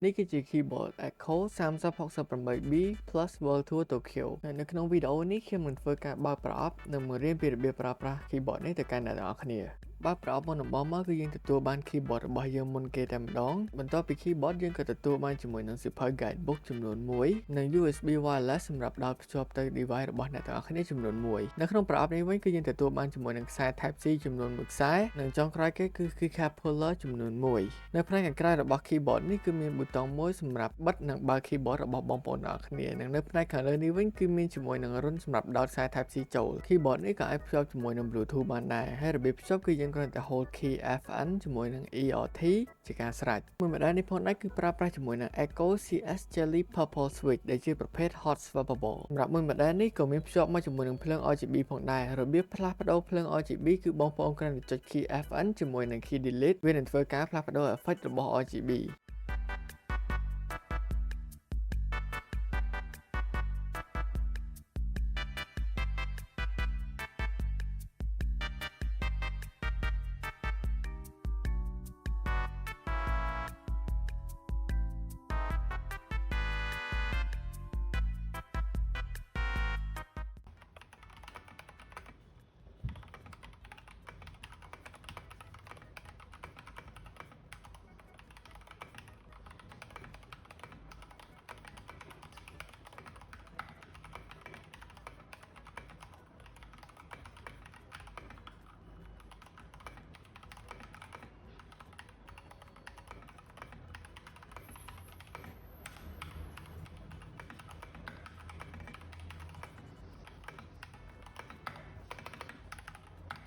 នេះគឺជា keyboard Echo 3068B Plus World Tour Tokyo ហើយនៅក្នុងវីដេអូនេះខ្ញុំនឹងធ្វើការបើកប្រអប់និងបង្រៀនពីរបៀបប្រើប្រាស់ keyboard នេះទៅកាន់អ្នកទាំងអស់គ្នាបើប្រអប់មុនដំបូងមកគឺយើងទទួលបាន keyboard របស់យើងមុនគេតែម្ដងបន្ទាប់ពី keyboard យើងក៏ទទួលបានជាមួយនឹងសៀវភៅ guidebook ចំនួន1និង USB wireless សម្រាប់ដោតភ្ជាប់ទៅ device របស់អ្នកទាំងអស់គ្នាចំនួន1នៅក្នុងប្រអប់នេះវិញគឺយើងទទួលបានជាមួយនឹងខ្សែ Type C ចំនួន1ខ្សែនិងចុងក្រោយគេគឺ keycap puller ចំនួន1នៅផ្នែកខាងក្រៅរបស់ keyboard នេះគឺមានប៊ូតុងមួយសម្រាប់បិទនិងបើក keyboard របស់បងប្អូនទាំងអស់គ្នានិងនៅផ្នែកខាងលើនេះវិញគឺមានជាមួយនឹងរុនសម្រាប់ដោតខ្សែ Type C ចូល keyboard នេះក៏អាចភ្ជាប់ជាមួយនឹង Bluetooth បានដែរហើយរបៀបភ្ជាប់គឺយើងគ្រាន់តែ hold key FN ជាមួយនឹង ERT ជាការស្រេចមួយម្ដងនេះផងដែរគឺប្រើប្រាស់ជាមួយនឹង Echo CS Jelly Purple Switch ដែលជាប្រភេទ hot swappable សម្រាប់មួយម្ដងនេះក៏មានភ្ជាប់មកជាមួយនឹងភ្លើង RGB ផងដែររបៀបផ្លាស់ប្ដូរភ្លើង RGB គឺបងប្អូនគ្រាន់តែចុច key FN ជាមួយនឹង key delete វានឹងធ្វើការផ្លាស់ប្ដូរ effect របស់ RGB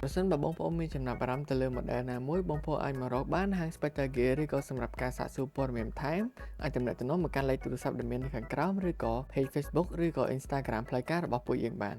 ប្រសិនបើបងប្អូនមានចំណាប់អារម្មណ៍ទៅលើ model ណាមួយបងប្អូនអាចមករកបានហាង Spectre Gear ឬក៏សម្រាប់ការសាកសួរព័ត៌មានបន្ថែមអាចទំនាក់ទំនងមកកាន់លេខទូរស័ព្ទដែលមាននៅខាងក្រោមឬក៏ page Facebook ឬក៏ Instagram ផ្លូវការរបស់ពួកយើងបាន